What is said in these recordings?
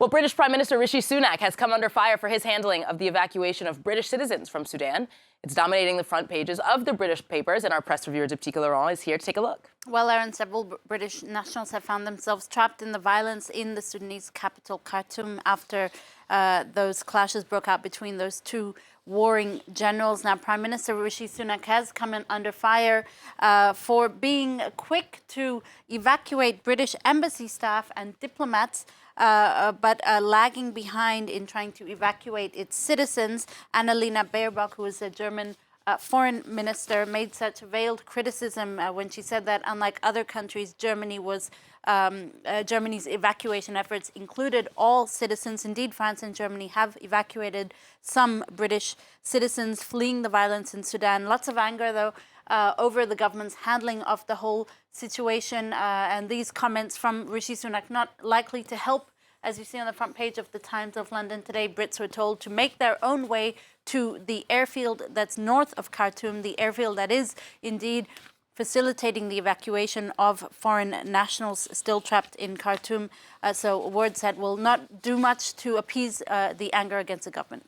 Well, British Prime Minister Rishi Sunak has come under fire for his handling of the evacuation of British citizens from Sudan. It's dominating the front pages of the British papers, and our press reviewer, Diptyque Laurent, is here to take a look. Well, Aaron, several British nationals have found themselves trapped in the violence in the Sudanese capital, Khartoum, after those clashes broke out between those two warring generals. Now, Prime Minister Rishi Sunak has come in under fire for being quick to evacuate British embassy staff and diplomats, but lagging behind in trying to evacuate its citizens. Annalena Baerbock, who is a German foreign minister, made such veiled criticism when she said that, unlike other countries, Germany's evacuation efforts included all citizens. Indeed, France and Germany have evacuated some British citizens fleeing the violence in Sudan. Lots of anger, though, over the government's handling of the whole situation. And these comments from Rishi Sunak not likely to help. As you see on the front page of the Times of London today, Brits were told to make their own way to the airfield that's north of Khartoum, the airfield that is indeed facilitating the evacuation of foreign nationals still trapped in Khartoum. So words that will not do much to appease the anger against the government.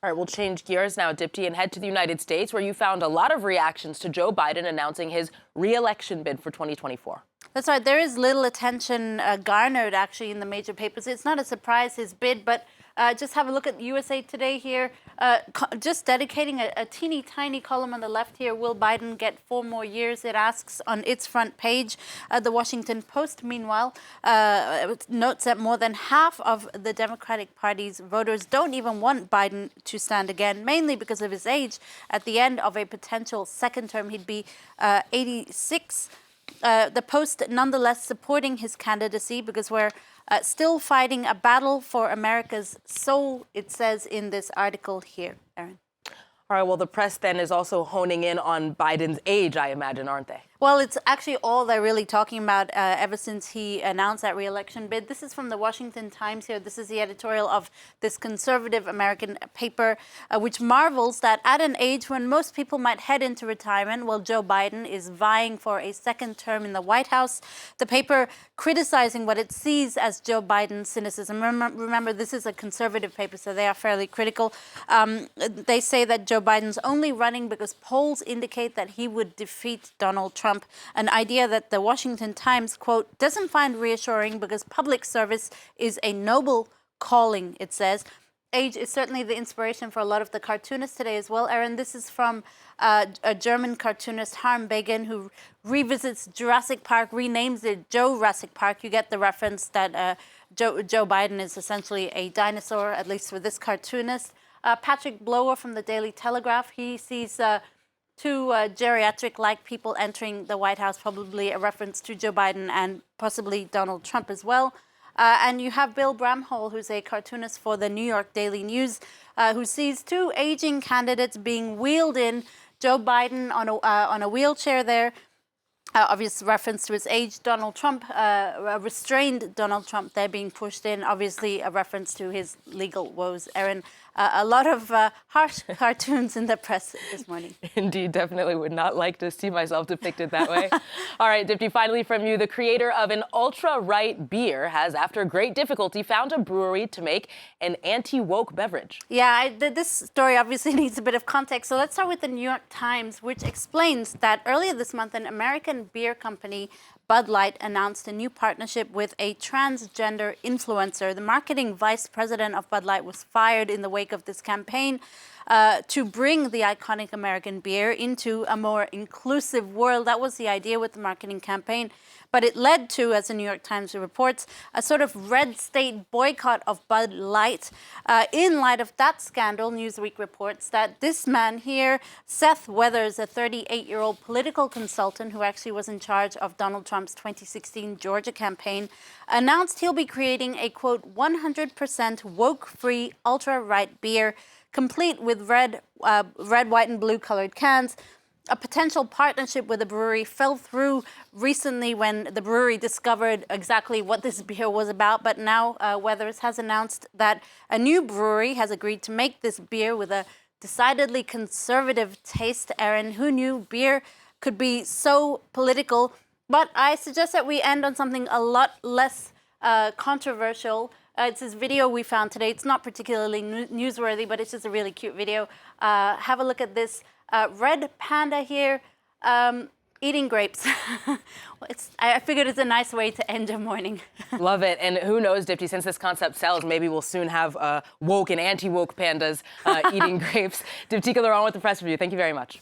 All right, we'll change gears now, Dipty, and head to the United States, where you found a lot of reactions to Joe Biden announcing his re-election bid for 2024. That's right. There is little attention garnered, actually, in the major papers. It's not a surprise, his bid, but just have a look at USA Today here, just dedicating a teeny tiny column on the left here. Will Biden get 4 more years? It asks on its front page. The Washington Post, meanwhile, notes that more than half of the Democratic Party's voters don't even want Biden to stand again, mainly because of his age. At the end of a potential second term, he'd be 86. The Post nonetheless supporting his candidacy because we're still fighting a battle for America's soul, it says in this article here, Aaron. All right, well, the press then is also honing in on Biden's age, I imagine, aren't they? Well, it's actually all they're really talking about ever since he announced that re-election bid. This is from the Washington Times here. This is the editorial of this conservative American paper, which marvels that at an age when most people might head into retirement, while Joe Biden is vying for a second term in the White House, the paper criticizing what it sees as Joe Biden's cynicism. Remember, this is a conservative paper, so they are fairly critical. They say that Joe Biden's only running because polls indicate that he would defeat Donald Trump. An idea that the Washington Times, quote, doesn't find reassuring because public service is a noble calling, it says. Age is certainly the inspiration for a lot of the cartoonists today as well. Aaron, this is from a German cartoonist, Harm Begen, who revisits Jurassic Park, renames it Joe-Rassic Park. You get the reference that Joe Biden is essentially a dinosaur, at least for this cartoonist. Patrick Blower from the Daily Telegraph, he sees two geriatric-like people entering the White House, probably a reference to Joe Biden and possibly Donald Trump as well. And you have Bill Bramhall, who's a cartoonist for the New York Daily News, who sees two aging candidates being wheeled in. Joe Biden on a wheelchair there, obvious reference to his age. Donald Trump, a restrained Donald Trump there being pushed in, obviously a reference to his legal woes. Aaron, a lot of harsh cartoons in the press this morning. Indeed, definitely would not like to see myself depicted that way. All right, Dipty, finally from you, the creator of an ultra-right beer has, after great difficulty, found a brewery to make an anti-woke beverage. Yeah, this story obviously needs a bit of context. So let's start with the New York Times, which explains that earlier this month, an American beer company, Bud Light, announced a new partnership with a transgender influencer. The marketing vice president of Bud Light was fired in the wake of this campaign to bring the iconic American beer into a more inclusive world. That was the idea with the marketing campaign. But it led to, as the New York Times reports, a sort of red state boycott of Bud Light. In light of that scandal, Newsweek reports that this man here, Seth Weathers, a 38-year-old political consultant who actually was in charge of Donald Trump's 2016 Georgia campaign, announced he'll be creating a, quote, 100% woke-free ultra-right beer, complete with red, white, and blue colored cans. A potential partnership with a brewery fell through recently when the brewery discovered exactly what this beer was about. But now Weathers has announced that a new brewery has agreed to make this beer with a decidedly conservative taste. Aaron, who knew beer could be so political? But I suggest that we end on something a lot less controversial. It's this video we found today. It's not particularly newsworthy, but it's just a really cute video. Have a look at this red panda here eating grapes. I figured it's a nice way to end a morning. Love it. And who knows, Dipti, since this concept sells, maybe we'll soon have woke and anti-woke pandas eating grapes. Dipti Laurent with the press review. Thank you very much.